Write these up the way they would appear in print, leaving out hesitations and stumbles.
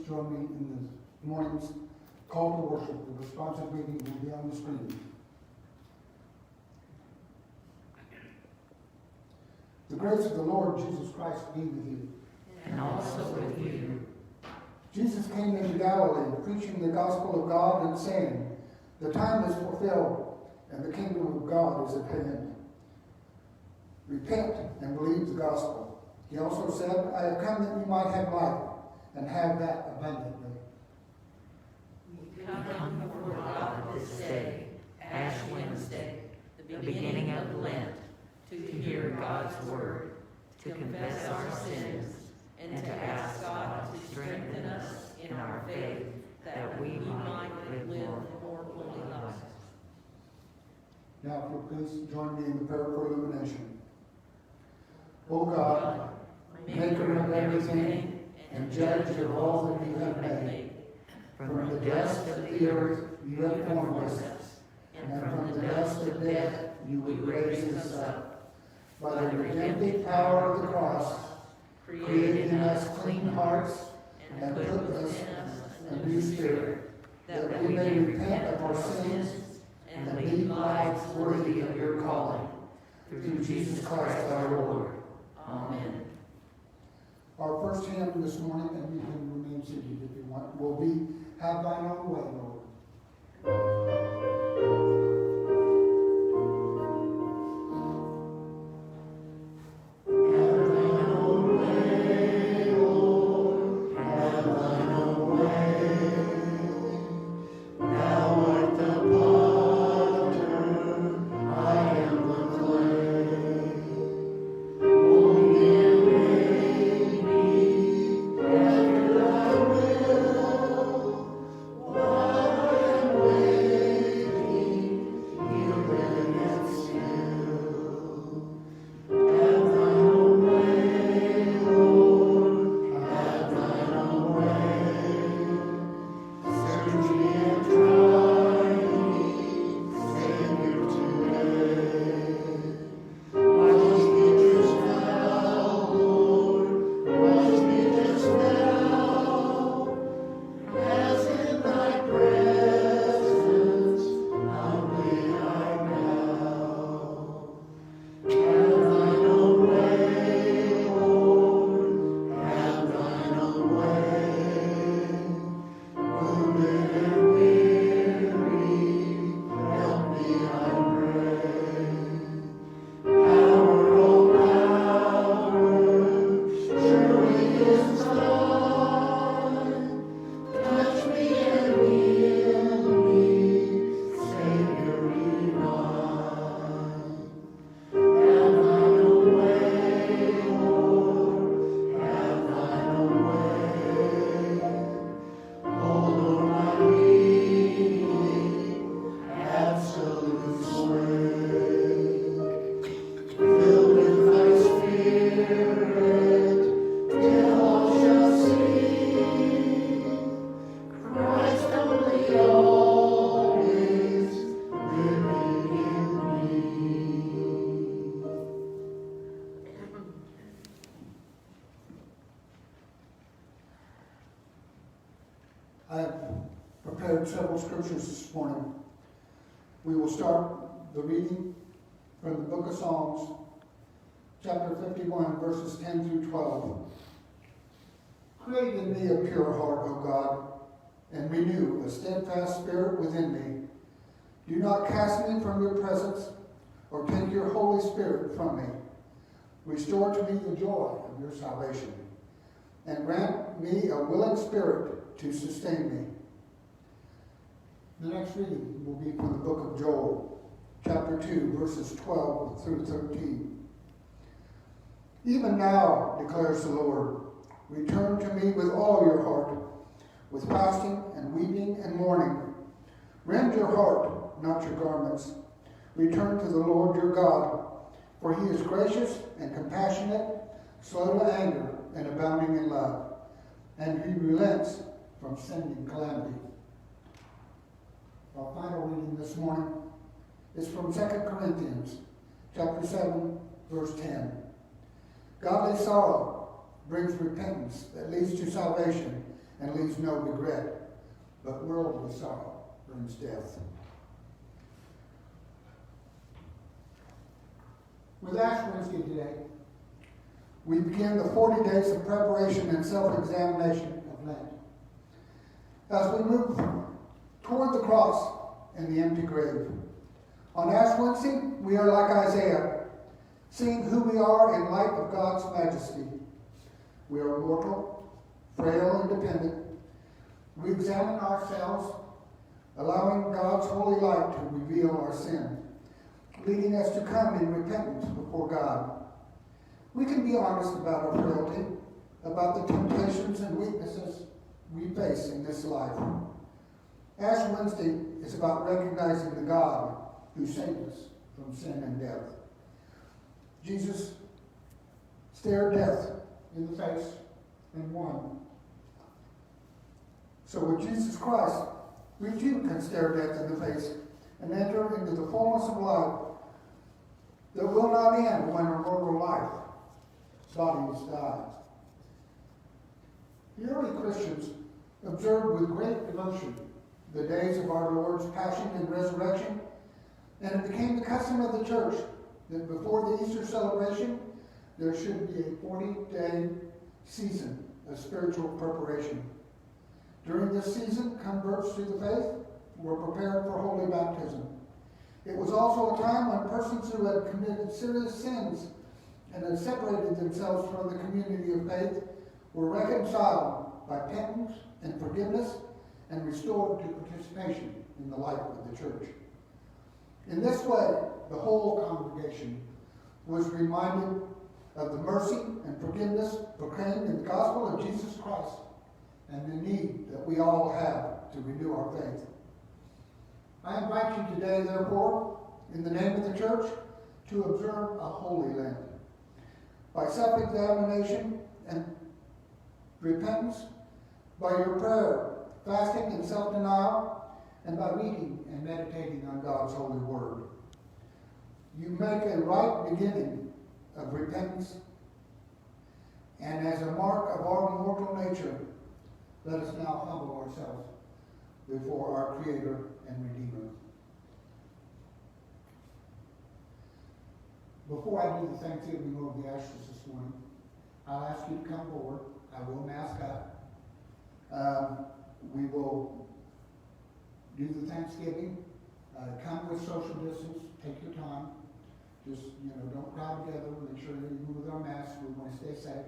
join me in this morning's call to worship. The responsive reading will be on the screen. The grace of the Lord Jesus Christ be with you. And also with you. Jesus came into Galilee, preaching the gospel of God and saying, "The time is fulfilled, and the kingdom of God is at hand. Repent and believe the gospel." He also said, "I have come that you might have life, and have that abundantly." We come before God this day, Ash Wednesday, the beginning of Lent, to hear God's word, to confess our sins, and to ask God to strengthen us in our faith, that we might live more holy lives. Now, if you'll please join me in the prayer for illumination. O God, maker of everything, and judge of all that you have made, from the dust of the earth you have formed us, and from the dust of death you would raise us up. By the redemptive power of the cross, create in us clean hearts, and put us a new spirit, that we may repent of our sins and lead lives worthy of your calling. Through Jesus Christ our Lord. Amen. Our first hymn this morning, and you can remain seated if you want, will be "Have Thine Own Way, Lord." I have prepared several scriptures this morning. We will start the reading from the book of Psalms, chapter 51, verses 10 through 12. "Create in me a pure heart, O God, and renew a steadfast spirit within me. Do not cast me from your presence, or take your Holy Spirit from me. Restore to me the joy of your salvation, and grant me a willing spirit to sustain me." The next reading will be from the book of Joel, chapter 2, verses 12 through 13. "Even now, declares the Lord, return to me with all your heart, with fasting and weeping and mourning. Rend your heart, not your garments. Return to the Lord your God, for he is gracious and compassionate, slow to anger and abounding in love, and he relents from sending calamity." Our final reading this morning is from 2 Corinthians, chapter 7, verse 10. "Godly sorrow brings repentance that leads to salvation, and leaves no regret, but worldly sorrow brings death. With Ash Wednesday today, we begin the 40 days of preparation and self-examination of Lent. As we move toward the cross and the empty grave, on Ash Wednesday, we are like Isaiah, seeing who we are in light of God's majesty. We are mortal, frail, and dependent. We examine ourselves, allowing God's holy light to reveal our sin, leading us to come in repentance before God. We can be honest about our frailty, about the temptations and weaknesses we face in this life. Ash Wednesday is about recognizing the God who saved us from sin and death. Jesus stared death in the face and won. So with Jesus Christ, we too can stare death in the face and enter into the fullness of life that will not end when our mortal life bodies die. The early Christians observed with great devotion the days of our Lord's passion and resurrection, and it became the custom of the church that before the Easter celebration, there should be a 40-day season of spiritual preparation. During this season, converts to the faith were prepared for holy baptism. It was also a time when persons who had committed serious sins and had separated themselves from the community of faith were reconciled by penance and forgiveness and restored to participation in the life of the church. In this way, the whole congregation was reminded of the mercy and forgiveness proclaimed in the gospel of Jesus Christ and the need that we all have to renew our faith. I invite you today, therefore, in the name of the church, to observe a holy Lent. By self-examination and repentance, by your prayer, fasting, and self-denial, and by reading and meditating on God's holy word. You make a right beginning of repentance, and as a mark of our mortal nature, let us now humble ourselves before our Creator and Redeemer. Before I do the Thanksgiving of the ashes this morning, I'll ask you to come forward. I will mask up. We will do the Thanksgiving. Come with social distance. Take your time. Just, don't crowd together. Make sure that you move with our masks. We want to stay safe.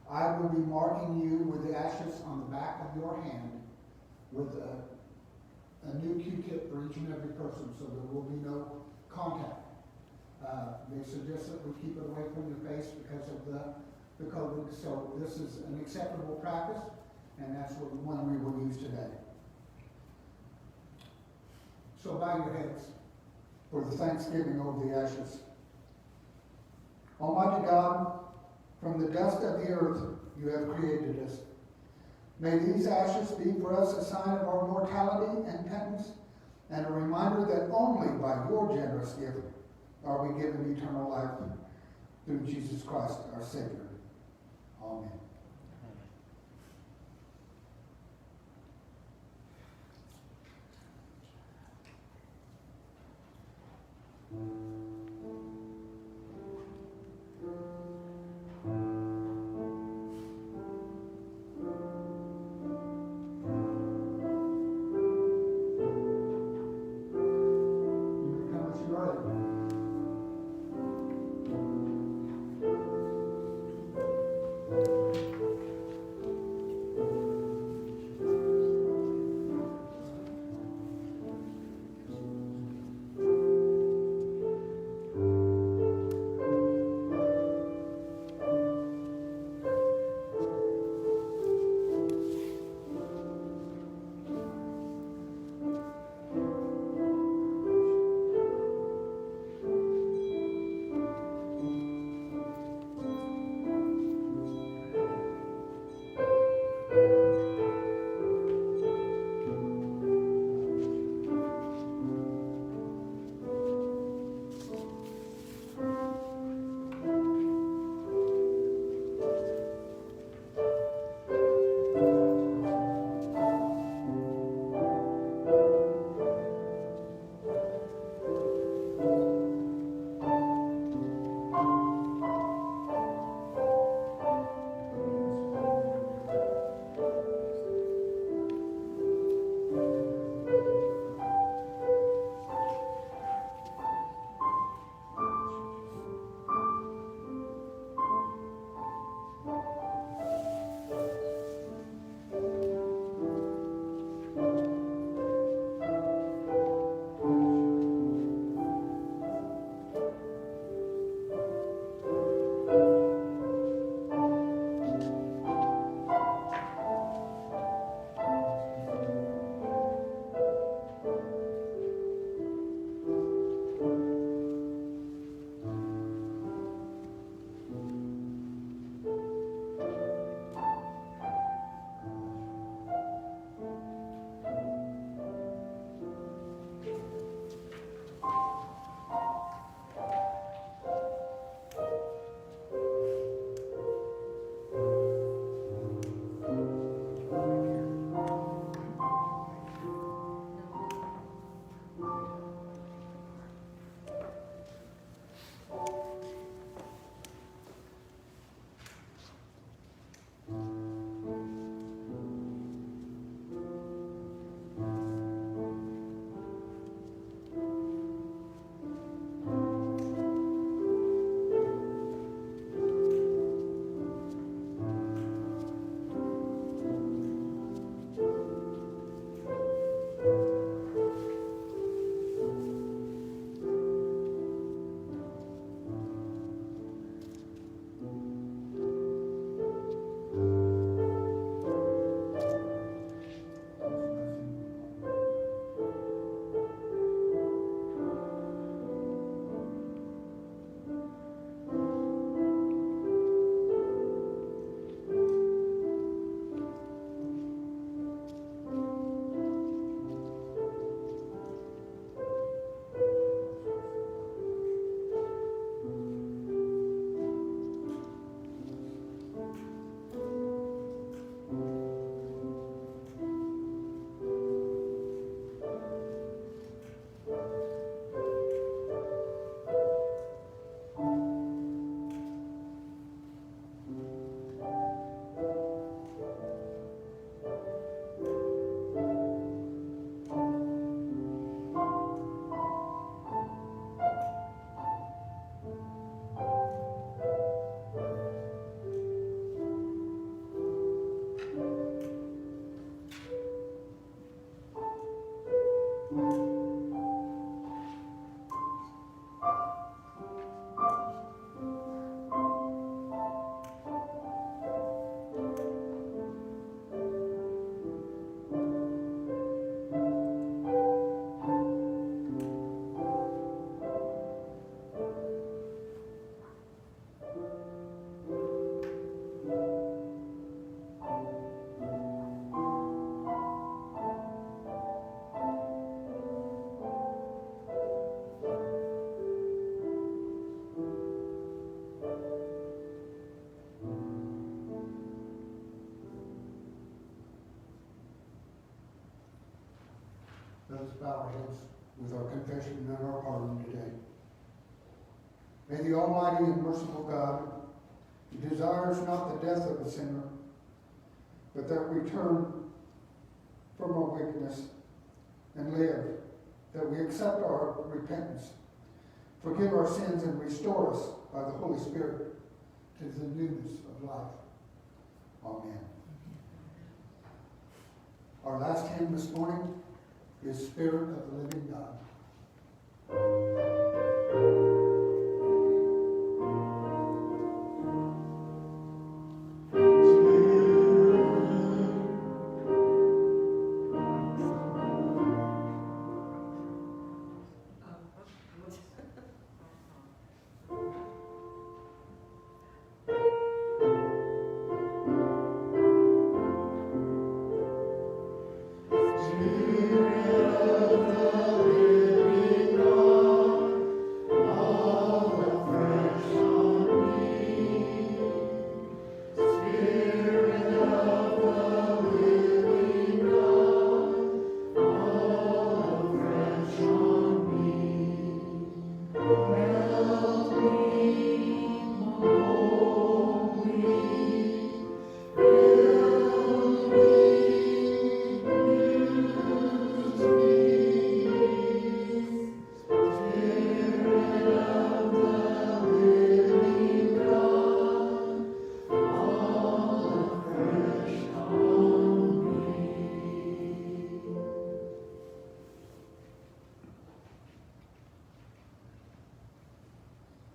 I will be marking you with the ashes on the back of your hand with a new Q-tip for each and every person, so there will be no contact. They suggest that we keep it away from your face because of the COVID. So this is an acceptable practice, and that's the one we will use today. So bow your heads for the Thanksgiving over the ashes. Almighty God, from the dust of the earth you have created us. May these ashes be for us a sign of our mortality and penance, and a reminder that only by your generous gift are we given eternal life through Jesus Christ, our Savior. Amen. bow our heads with our confession and our pardon today. May the Almighty and merciful God, who desires not the death of a sinner, but that we turn from our wickedness and live, that we accept our repentance, forgive our sins, and restore us by the Holy Spirit to the newness of life. Amen. Our last hymn this morning is Spirit of the Living God.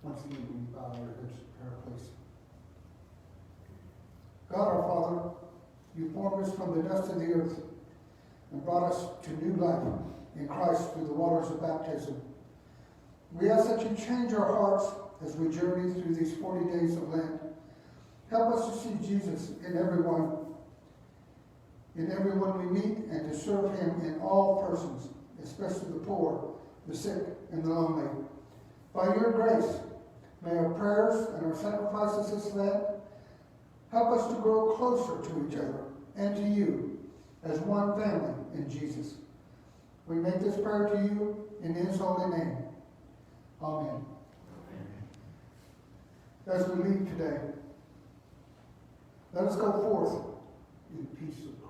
Once again, we bow our heads in prayer, please. God our Father, you formed us from the dust of the earth and brought us to new life in Christ through the waters of baptism. We ask that you change our hearts as we journey through these 40 days of Lent. Help us to see Jesus in everyone we meet, and to serve him in all persons, especially the poor, the sick, and the lonely. By your grace, may our prayers and our sacrifices this Lent help us to grow closer to each other and to you as one family in Jesus. We make this prayer to you in his holy name. Amen. As we leave today, let us go forth in peace of God.